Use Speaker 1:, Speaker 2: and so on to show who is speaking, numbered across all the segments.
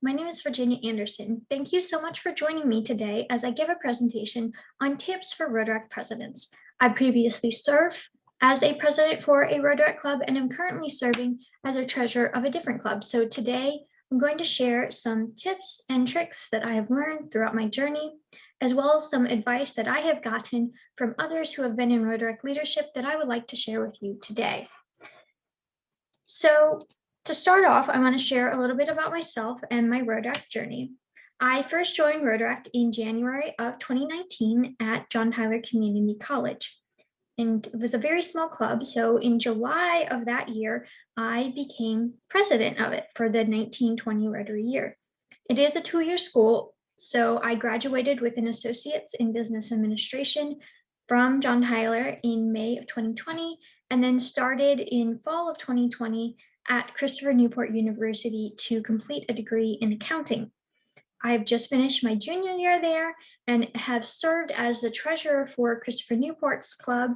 Speaker 1: My name is Virginia Anderson. Thank you so much for joining me today as I give a presentation on tips for Rotaract presidents. I previously served as a president for a Rotaract club and am currently serving as a treasurer of a different club. So today I'm going to share some tips and tricks that I have learned throughout my journey, as well as some advice that I have gotten from others who have been in Rotaract leadership that I would like to share with you today. So to start off, I want to share a little bit about myself and my Rotaract journey. I first joined Rotaract in January of 2019 at John Tyler Community College. And it was a very small club. So in July of that year, I became president of it for the 1920 Rotary year. It is a 2-year school. So I graduated with an associate's in business administration from John Tyler in May of 2020, and then started in fall of 2020 at Christopher Newport University to complete a degree in accounting. I've just finished my junior year there and have served as the treasurer for Christopher Newport's club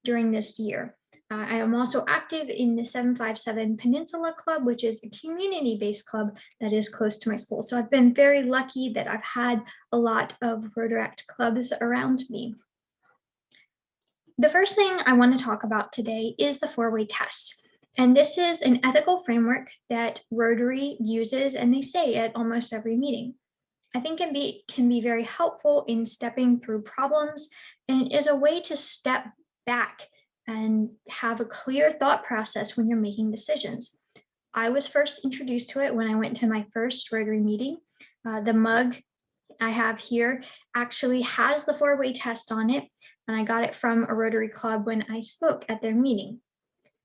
Speaker 1: during this year. I am also active in the 757 Peninsula Club, which is a community-based club that is close to my school. So I've been very lucky that I've had a lot of Rotaract clubs around me. The first thing I want to talk about today is the FourWay Test. And this is an ethical framework that Rotary uses, and they say at almost every meeting. I think it can be very helpful in stepping through problems, and it is a way to step back and have a clear thought process when you're making decisions. I was first introduced to it when I went to my first Rotary meeting. The mug I have here actually has the FourWay Test on it, and I got it from a Rotary club when I spoke at their meeting.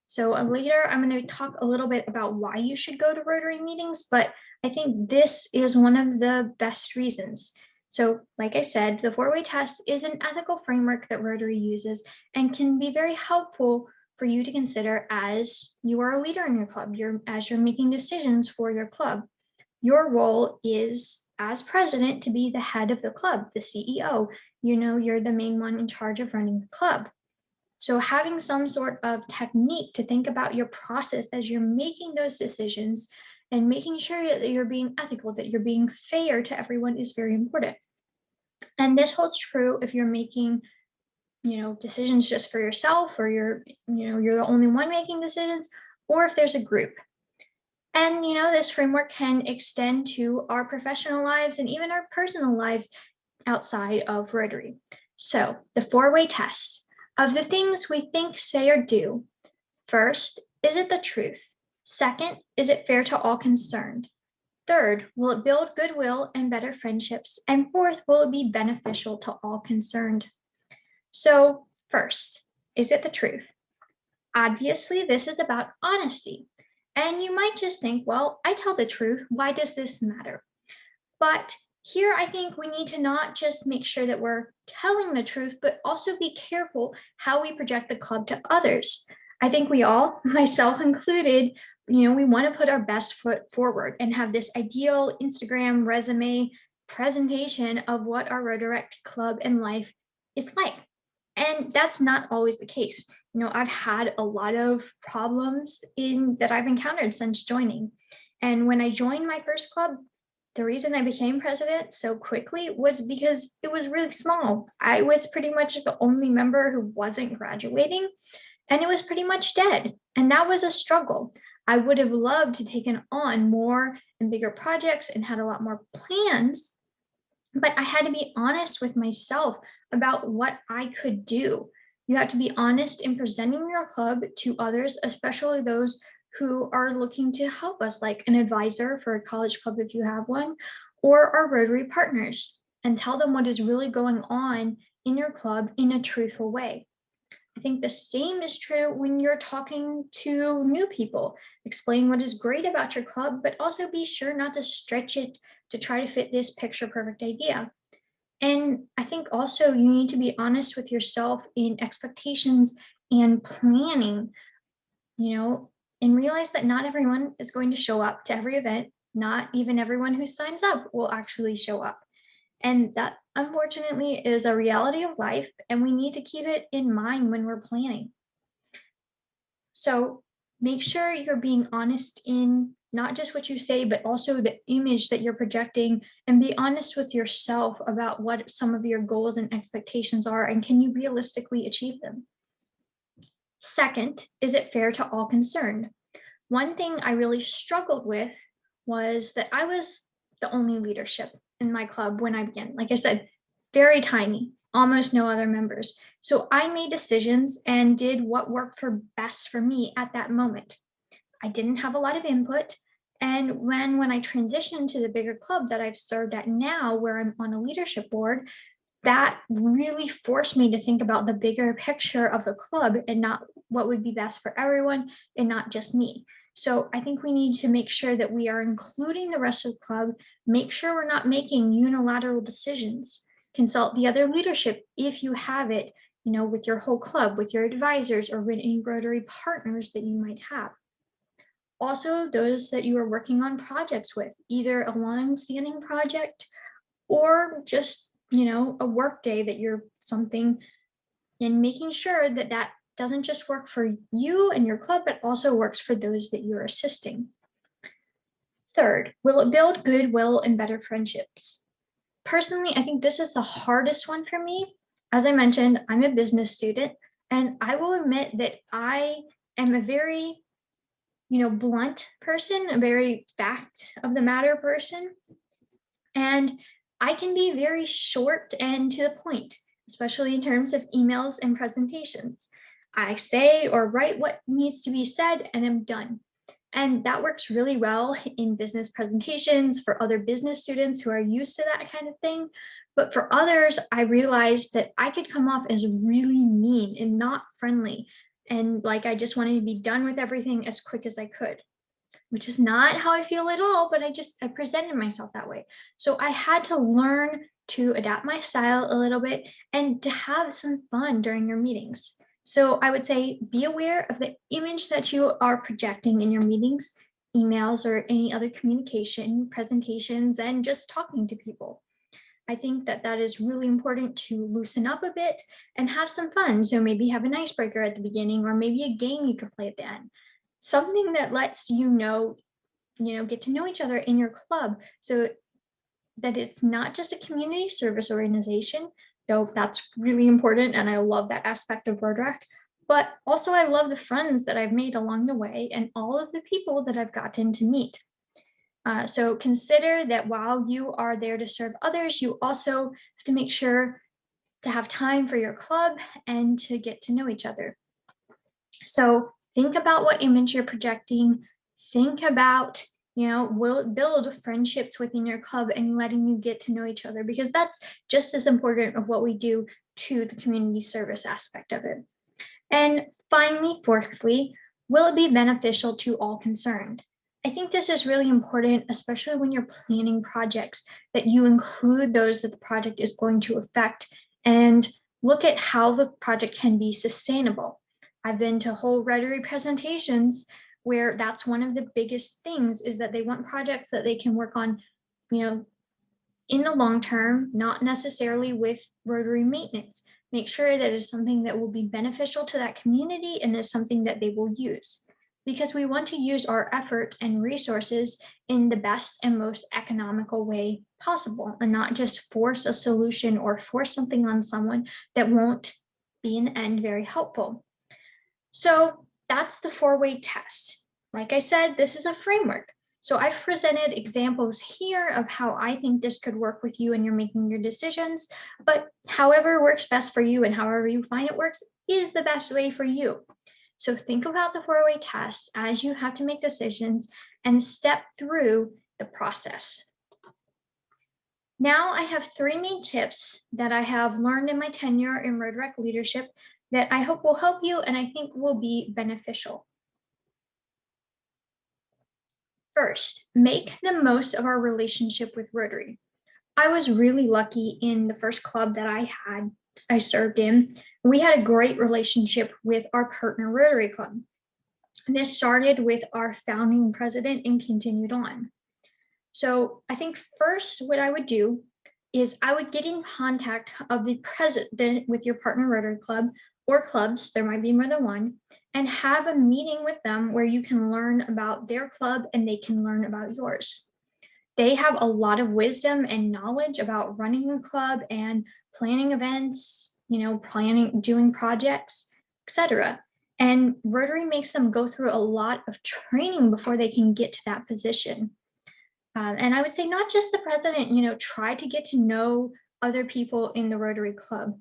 Speaker 1: So later I'm going to talk a little bit about why you should go to Rotary meetings, but I think this is one of the best reasons. So like I said, the FourWay Test is an ethical framework that Rotary uses and can be very helpful for you to consider as you are a leader in your club, as you're making decisions for your club. Your role is, as president, to be the head of the club, the CEO. You know, you're the main one in charge of running the club. So having some sort of technique to think about your process as you're making those decisions and making sure that you're being ethical, that you're being fair to everyone is very important. And this holds true if you're making, decisions just for yourself, or you're the only one making decisions, or if there's a group. And, this framework can extend to our professional lives and even our personal lives outside of Rotary. So the FourWay Test. Of the things we think, say, or do, first, is it the truth? Second, is it fair to all concerned? Third, will it build goodwill and better friendships? And fourth, will it be beneficial to all concerned? So first, is it the truth? Obviously, this is about honesty. And you might just think, well, I tell the truth. Why does this matter? But here, I think we need to not just make sure that we're telling the truth, but also be careful how we project the club to others. I think we all, myself included, we want to put our best foot forward and have this ideal Instagram resume presentation of what our Rotaract club and life is like. And that's not always the case. I've had a lot of problems that I've encountered since joining. And when I joined my first club, the reason I became president so quickly was because it was really small. I was pretty much the only member who wasn't graduating, and it was pretty much dead. And that was a struggle. I would have loved to taken on more and bigger projects and had a lot more plans, but I had to be honest with myself about what I could do. You have to be honest in presenting your club to others, especially those who are looking to help us, like an advisor for a college club if you have one, or our Rotary partners, and tell them what is really going on in your club in a truthful way. I think the same is true when you're talking to new people. Explain what is great about your club, but also be sure not to stretch it to try to fit this picture perfect idea. And I think also you need to be honest with yourself in expectations and planning, and realize that not everyone is going to show up to every event. Not even everyone who signs up will actually show up. And that, unfortunately, is a reality of life, and we need to keep it in mind when we're planning. So make sure you're being honest in not just what you say, but also the image that you're projecting, and be honest with yourself about what some of your goals and expectations are, and can you realistically achieve them? Second, is it fair to all concerned? One thing I really struggled with was that I was the only leadership in my club when I began. Like I said, very tiny, almost no other members. So I made decisions and did what worked for best for me at that moment. I didn't have a lot of input. And when I transitioned to the bigger club that I've served at now, where I'm on a leadership board, that really forced me to think about the bigger picture of the club and not what would be best for everyone and not just me. So I think we need to make sure that we are including the rest of the club, make sure we're not making unilateral decisions. Consult the other leadership if you have it, with your whole club, with your advisors, or with any Rotary partners that you might have. Also, those that you are working on projects with, either a long-standing project or just a work day that you're something, and making sure that that doesn't just work for you and your club, but also works for those that you're assisting. Third, will it build goodwill and better friendships? Personally, I think this is the hardest one for me. As I mentioned, I'm a business student, and I will admit that I am a very, blunt person, a very fact of the matter person. And I can be very short and to the point, especially in terms of emails and presentations. I say or write what needs to be said and I'm done. And that works really well in business presentations for other business students who are used to that kind of thing. But for others, I realized that I could come off as really mean and not friendly. And like I just wanted to be done with everything as quick as I could, which is not how I feel at all, but I presented myself that way. So I had to learn to adapt my style a little bit and to have some fun during your meetings. So I would say be aware of the image that you are projecting in your meetings, emails, or any other communication, presentations, and just talking to people. I think that that is really important to loosen up a bit and have some fun. So maybe have an icebreaker at the beginning, or maybe a game you could play at the end. Something that lets get to know each other in your club, so that it's not just a community service organization, though that's really important. And I love that aspect of Rotaract, but also I love the friends that I've made along the way and all of the people that I've gotten to meet. So consider that while you are there to serve others, you also have to make sure to have time for your club and to get to know each other. So think about what image you're projecting. Think about, will it build friendships within your club and letting you get to know each other? Because that's just as important of what we do to the community service aspect of it. And finally, fourthly, will it be beneficial to all concerned? I think this is really important, especially when you're planning projects, that you include those that the project is going to affect and look at how the project can be sustainable. I've been to whole Rotary presentations where that's one of the biggest things, is that they want projects that they can work on, in the long term, not necessarily with Rotary maintenance. Make sure that it's something that will be beneficial to that community and is something that they will use. Because we want to use our effort and resources in the best and most economical way possible, and not just force a solution or force something on someone that won't be in the end very helpful. So that's the four-way test. Like I said, this is a framework. So I've presented examples here of how I think this could work with you and you're making your decisions, but however works best for you and however you find it works is the best way for you. So think about the four-way test as you have to make decisions and step through the process. Now I have 3 main tips that I have learned in my tenure in Rotaract leadership that I hope will help you and I think will be beneficial. First, make the most of our relationship with Rotary. I was really lucky in the first club that I served in. We had a great relationship with our partner Rotary Club. This started with our founding president and continued on. So I think first what I would do is I would get in contact of the president with your partner Rotary Club or clubs, there might be more than one, and have a meeting with them where you can learn about their club and they can learn about yours. They have a lot of wisdom and knowledge about running a club and planning events, planning, doing projects, etc. And Rotary makes them go through a lot of training before they can get to that position. And I would say not just the president, try to get to know other people in the Rotary Club.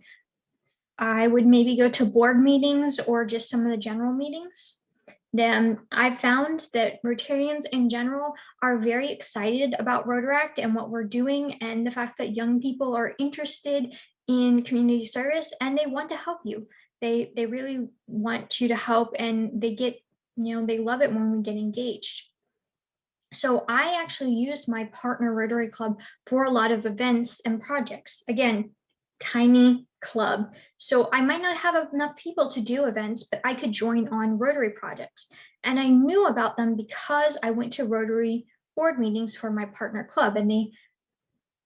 Speaker 1: I would maybe go to board meetings or just some of the general meetings. Then I found that Rotarians in general are very excited about Rotaract and what we're doing, and the fact that young people are interested in community service and they want to help you. They really want you to help, and they get, they love it when we get engaged. So I actually use my partner Rotary Club for a lot of events and projects. Again, tiny club. So I might not have enough people to do events, but I could join on Rotary projects. And I knew about them because I went to Rotary board meetings for my partner club. And they,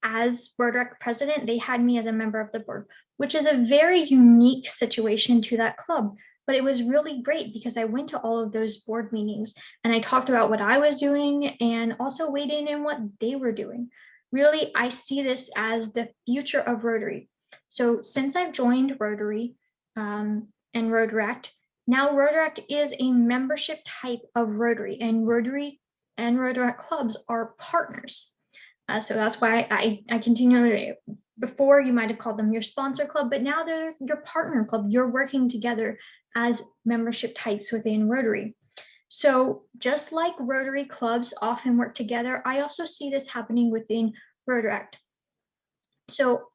Speaker 1: as Rotaract president, they had me as a member of the board, which is a very unique situation to that club. But it was really great because I went to all of those board meetings and I talked about what I was doing and also weighed in on what they were doing. Really, I see this as the future of Rotary. So since I've joined Rotary and Rotaract, now Rotaract is a membership type of Rotary, and Rotary and Rotaract clubs are partners. So that's why I continually, before you might have called them your sponsor club, but now they're your partner club. You're working together as membership types within Rotary. So just like Rotary clubs often work together, I also see this happening within Rotaract. So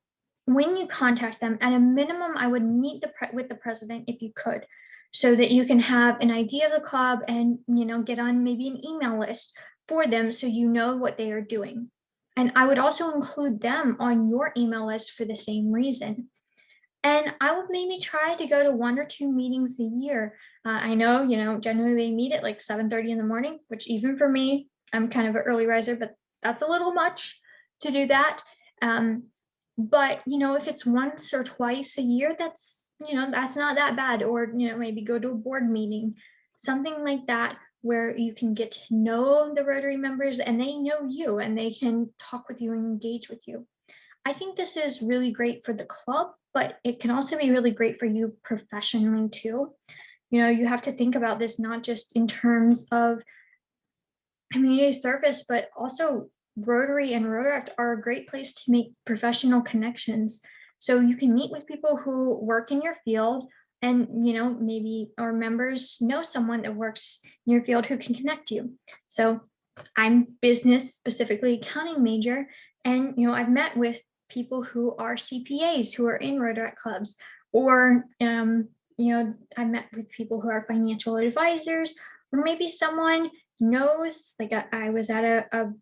Speaker 1: when you contact them, at a minimum, I would meet with the president if you could, so that you can have an idea of the club and get on maybe an email list for them so you know what they are doing. And I would also include them on your email list for the same reason. And I would maybe try to go to 1 or 2 meetings a year. I know, generally they meet at like 7:30 in the morning, which even for me, I'm kind of an early riser, but that's a little much to do that. But, if it's once or twice a year, that's not that bad. Or, maybe go to a board meeting, something like that, where you can get to know the Rotary members and they know you and they can talk with you and engage with you. I think this is really great for the club, but it can also be really great for you professionally too. You have to think about this not just in terms of community service, but also Rotary and Rotaract are a great place to make professional connections. So you can meet with people who work in your field, and maybe our members know someone that works in your field who can connect you. So I'm business, specifically accounting major, and I've met with people who are CPAs who are in Rotaract clubs, or I met with people who are financial advisors, or maybe someone knows, like I was at a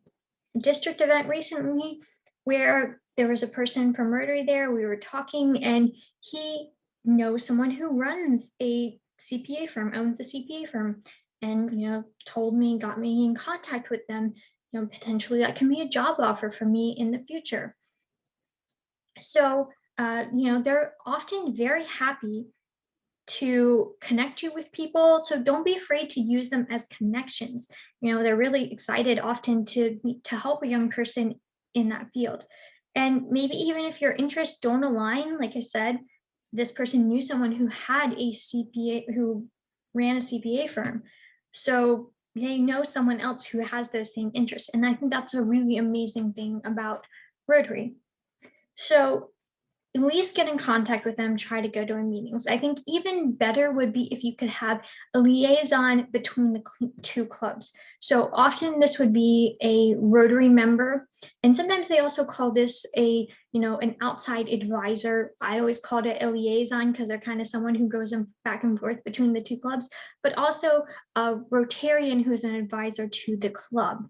Speaker 1: district event recently where there was a person from Rotary there. We were talking, and he knows someone who runs a CPA firm, owns a CPA firm, and told me, got me in contact with them. Potentially that can be a job offer for me in the future. So they're often very happy to connect you with people. So don't be afraid to use them as connections. They're really excited often to help a young person in that field. And maybe even if your interests don't align, like I said, this person knew someone who had a CPA, who ran a CPA firm. So they know someone else who has those same interests. And I think that's a really amazing thing about Rotary. So at least get in contact with them, try to go to meetings. I think even better would be if you could have a liaison between the 2 clubs. So often this would be a Rotary member, and sometimes they also call this an outside advisor. I always called it a liaison because they're kind of someone who goes back and forth between the 2 clubs, but also a Rotarian who's an advisor to the club.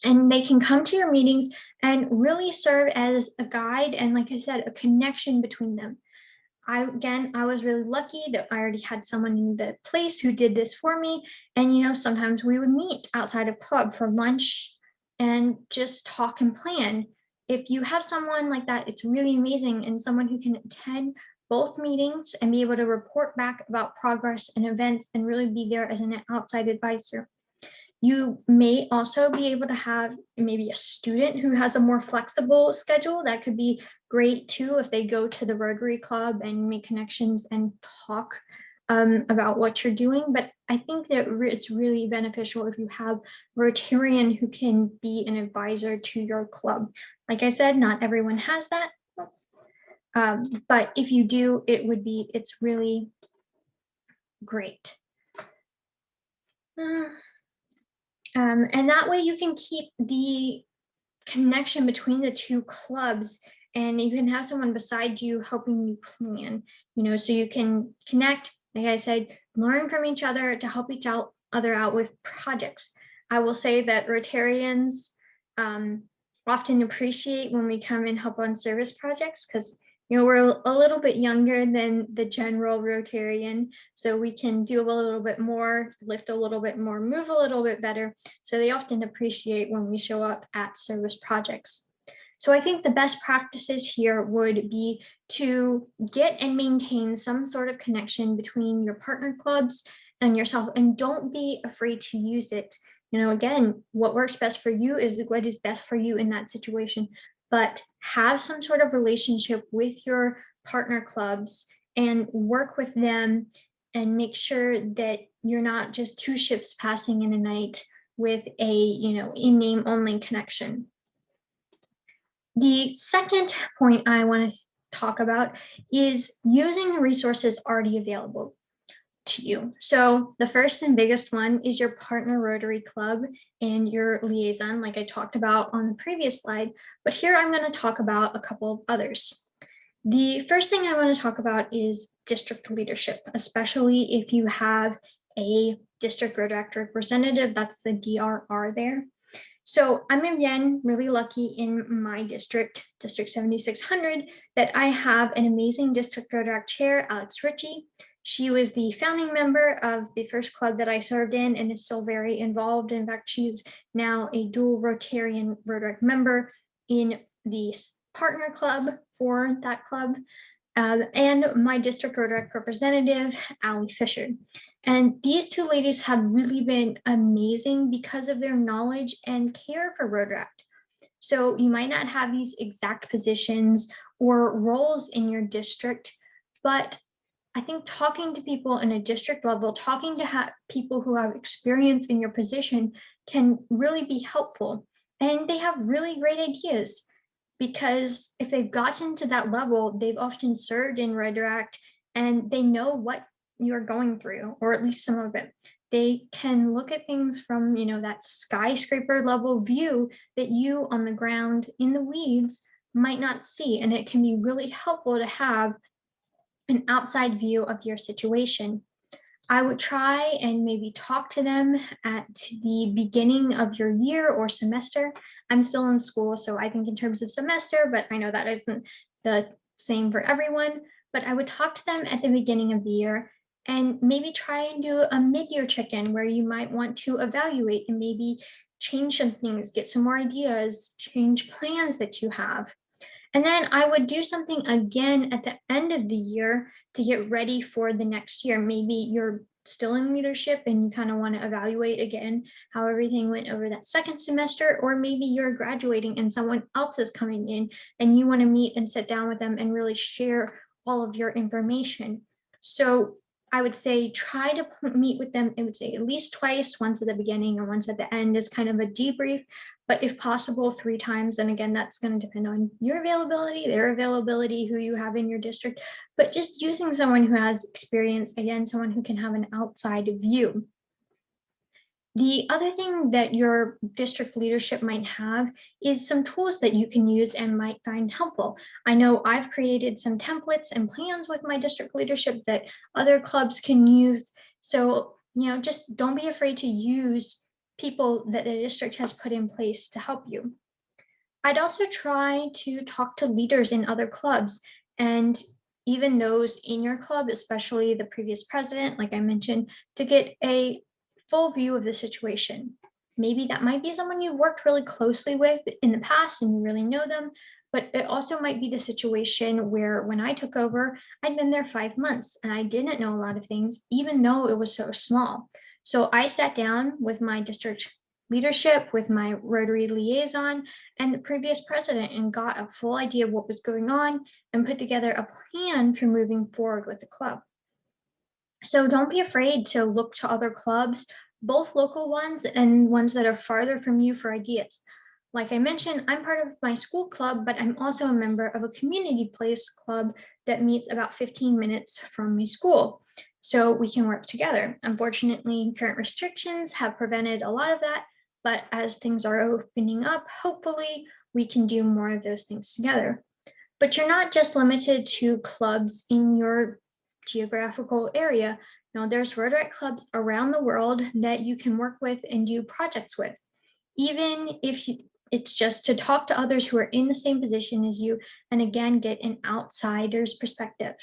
Speaker 1: And they can come to your meetings and really serve as a guide and, like I said, a connection between them. I was really lucky that I already had someone in the place who did this for me. And, sometimes we would meet outside of club for lunch and just talk and plan. If you have someone like that, it's really amazing, and someone who can attend both meetings and be able to report back about progress and events and really be there as an outside advisor. You may also be able to have maybe a student who has a more flexible schedule. That could be great too if they go to the Rotary Club and make connections and talk about what you're doing. But I think that it's really beneficial if you have a Rotarian who can be an advisor to your club. Like I said, not everyone has that. But if you do, it's really great. And that way you can keep the connection between the two clubs, and you can have someone beside you helping you plan, so you can connect, like I said, learn from each other to help each other out with projects. I will say that Rotarians often appreciate when we come and help on service projects because we're a little bit younger than the general Rotarian, so we can do a little bit more, lift a little bit more, move a little bit better. So they often appreciate when we show up at service projects. So I think the best practices here would be to get and maintain some sort of connection between your partner clubs and yourself, and don't be afraid to use it. Again, what works best for you is what is best for you in that situation. But have some sort of relationship with your partner clubs and work with them and make sure that you're not just two ships passing in a night with a, in name only connection. The second point I want to talk about is using the resources already available to you. So the first and biggest one is your partner Rotary Club and your liaison, like I talked about on the previous slide, but here I'm going to talk about a couple of others. The first thing I want to talk about is district leadership, especially if you have a district Rotaract representative, that's the DRR there. So I'm again really lucky in my district, District 7600, that I have an amazing district Rotaract chair, Alex Ritchie. She was the founding member of the first club that I served in and is still very involved. In fact, she's now a dual Rotarian Rotaract member in the partner club for that club. And my district Rotaract representative, Allie Fisher. And these two ladies have really been amazing because of their knowledge and care for Rotaract. So you might not have these exact positions or roles in your district, but I think talking to people in a district level, talking to people who have experience in your position can really be helpful. And they have really great ideas, because if they've gotten to that level, they've often served in Rotaract and they know what you're going through, or at least some of it. They can look at things from, that skyscraper level view that you on the ground in the weeds might not see. And it can be really helpful to have an outside view of your situation. I would try and maybe talk to them at the beginning of your year or semester. I'm still in school, so I think in terms of semester, but I know that isn't the same for everyone. But I would talk to them at the beginning of the year and maybe try and do a mid-year check-in where you might want to evaluate and maybe change some things, get some more ideas, change plans that you have. And then I would do something again at the end of the year to get ready for the next year. Maybe you're still in leadership and you kind of want to evaluate again how everything went over that second semester, or maybe you're graduating and someone else is coming in and you want to meet and sit down with them and really share all of your information. So I would say try to meet with them, I would say at least twice, once at the beginning and once at the end is kind of a debrief, but if possible 3 times. And again, that's going to depend on your availability, their availability, who you have in your district, but just using someone who has experience, again, someone who can have an outside view. The other thing that your district leadership might have is some tools that you can use and might find helpful. I know I've created some templates and plans with my district leadership that other clubs can use. So, just don't be afraid to use people that the district has put in place to help you. I'd also try to talk to leaders in other clubs, and even those in your club, especially the previous president, like I mentioned, to get a full view of the situation. Maybe that might be someone you worked really closely with in the past and you really know them, But it also might be the situation where when I took over, I'd been there 5 months and I didn't know a lot of things, even though it was so small. So I sat down with my district leadership, with my Rotary liaison, and the previous president, and got a full idea of what was going on and put together a plan for moving forward with the club. So don't be afraid to look to other clubs, both local ones and ones that are farther from you for ideas. Like I mentioned, I'm part of my school club, but I'm also a member of a community place club that meets about 15 minutes from my school. So we can work together. Unfortunately, current restrictions have prevented a lot of that, but as things are opening up, hopefully we can do more of those things together. But you're not just limited to clubs in your geographical area. Now, there's Rotaract clubs around the world that you can work with and do projects with, even if it's just to talk to others who are in the same position as you, and again, get an outsider's perspective.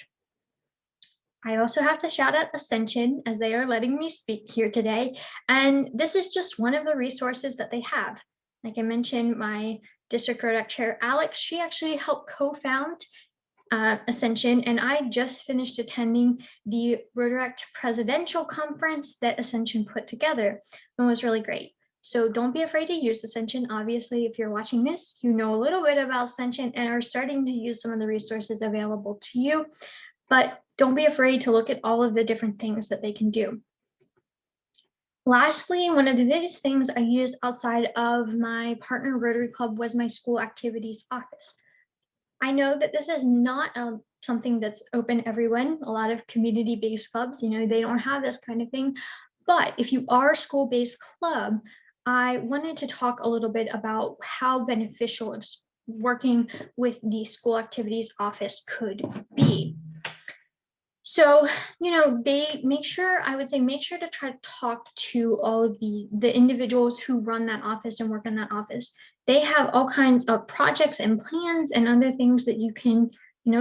Speaker 1: I also have to shout out Ascension, as they are letting me speak here today. And this is just one of the resources that they have. Like I mentioned, my district Rotaract chair, Alex, she actually helped co-found Ascension, and I just finished attending the Rotaract presidential conference that Ascension put together, and was really great. So don't be afraid to use Ascension. Obviously, if you're watching this, you know a little bit about Ascension and are starting to use some of the resources available to you, but don't be afraid to look at all of the different things that they can do. Lastly, one of the biggest things I used outside of my partner Rotary Club was my school activities office. I know that this is not something that's open everyone. A lot of community-based clubs, they don't have this kind of thing. But if you are a school-based club, I wanted to talk a little bit about how beneficial working with the school activities office could be. So, they make sure to try to talk to all of the individuals who run that office and work in that office. They have all kinds of projects and plans and other things that you can,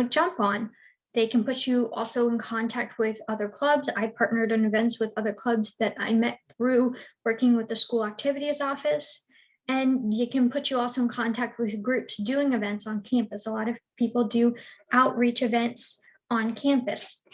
Speaker 1: jump on. They can put you also in contact with other clubs. I partnered on events with other clubs that I met through working with the school activities office. And you can put you also in contact with groups doing events on campus. A lot of people do outreach events on campus.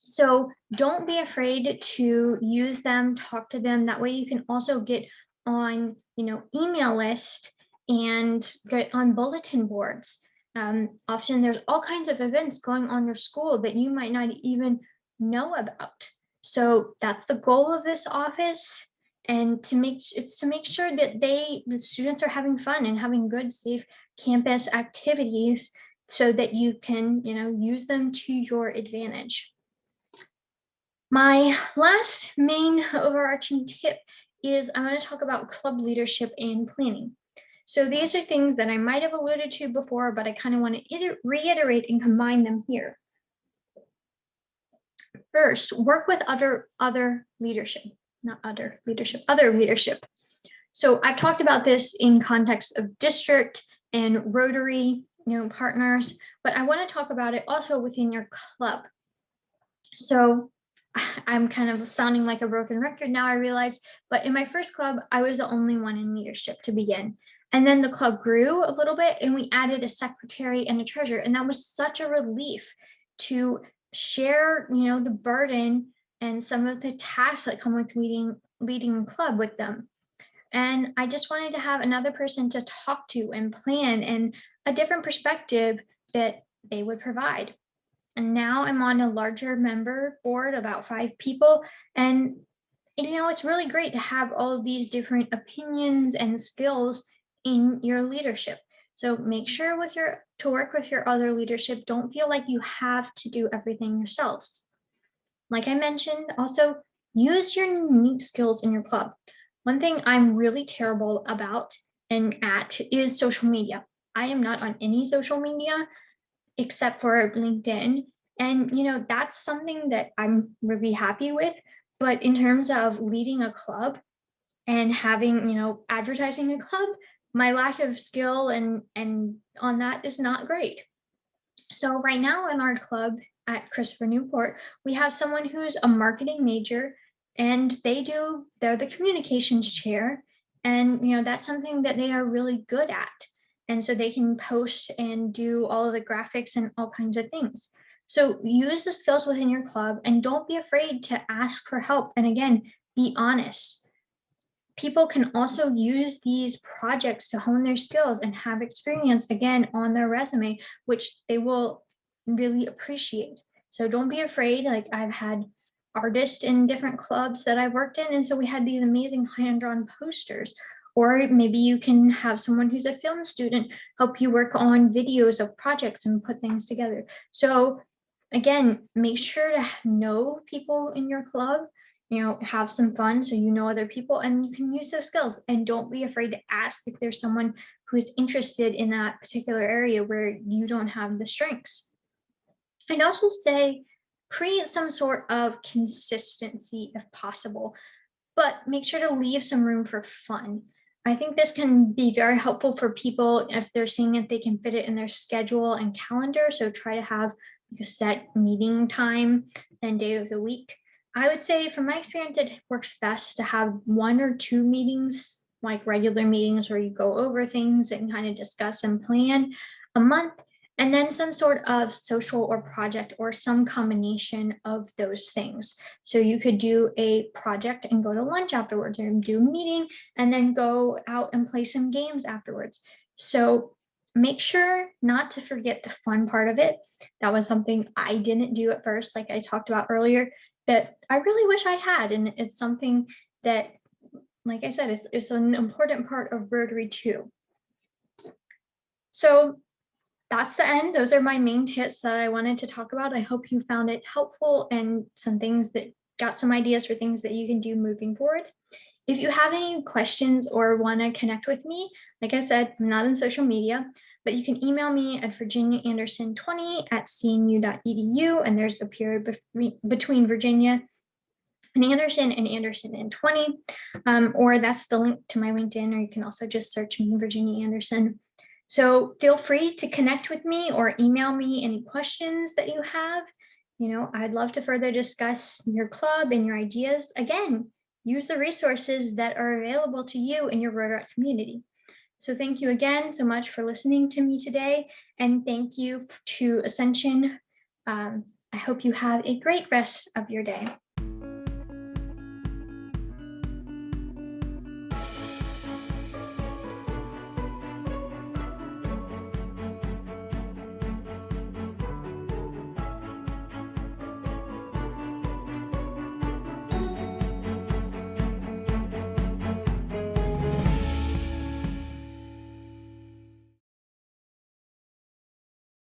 Speaker 1: So don't be afraid to use them, talk to them. That way you can also get on, email list and get on bulletin boards. Often there's all kinds of events going on in your school that you might not even know about. So that's the goal of this office, and to make sure that the students are having fun and having good, safe campus activities, so that you can, use them to your advantage. My last main overarching tip is I'm going to talk about club leadership and planning. So these are things that I might have alluded to before, but I kind of want to reiterate and combine them here. First, work with other leadership. So I've talked about this in context of district and Rotary, partners, but I want to talk about it also within your club. So I'm kind of sounding like a broken record now, I realize, but in my first club, I was the only one in leadership to begin. And then the club grew a little bit and we added a secretary and a treasurer. And that was such a relief to share, the burden and some of the tasks that come with leading a club with them. And I just wanted to have another person to talk to and plan, and a different perspective that they would provide. And now I'm on a larger member board, about 5 people. And, it's really great to have all of these different opinions and skills in your leadership. So make sure to work with your other leadership. Don't feel like you have to do everything yourselves. Like I mentioned, also use your unique skills in your club. One thing I'm really terrible about and at is social media. I am not on any social media except for LinkedIn. And, that's something that I'm really happy with. But in terms of leading a club and having, advertising a club, my lack of skill and on that is not great. So right now in our club at Christopher Newport, we have someone who's a marketing major, and they're the communications chair. And, that's something that they are really good at. And so they can post and do all of the graphics and all kinds of things. So use the skills within your club and don't be afraid to ask for help. And again, be honest. People can also use these projects to hone their skills and have experience again on their resume, which they will really appreciate. So don't be afraid. Like I've had artists in different clubs that I worked in, and so we had these amazing hand-drawn posters. Or maybe you can have someone who's a film student help you work on videos of projects and put things together. So again, make sure to know people in your club, have some fun so you know other people and you can use those skills, and don't be afraid to ask if there's someone who is interested in that particular area where you don't have the strengths. I'd also say create some sort of consistency if possible, but make sure to leave some room for fun. I think this can be very helpful for people if they're seeing if they can fit it in their schedule and calendar. So try to have like a set meeting time and day of the week. I would say from my experience, it works best to have 1 or 2 meetings, like regular meetings where you go over things and kind of discuss and plan a month, and then some sort of social or project or some combination of those things. So you could do a project and go to lunch afterwards, or do a meeting and then go out and play some games afterwards. So make sure not to forget the fun part of it. That was something I didn't do at first, like I talked about earlier, that I really wish I had. And it's something that, like I said, it's an important part of Rotary too. So that's the end. Those are my main tips that I wanted to talk about. I hope you found it helpful and some things that got some ideas for things that you can do moving forward. If you have any questions or want to connect with me, like I said, I'm not on social media, but you can email me at virginiaanderson20@cnu.edu, and there's the period between Virginia and Anderson and 20, or that's the link to my LinkedIn, or you can also just search me, Virginia Anderson. So feel free to connect with me or email me any questions that you have. I'd love to further discuss your club and your ideas. Again, use the resources that are available to you in your Rotaract community. So thank you again so much for listening to me today, and thank you to Ascension. I hope you have a great rest of your day.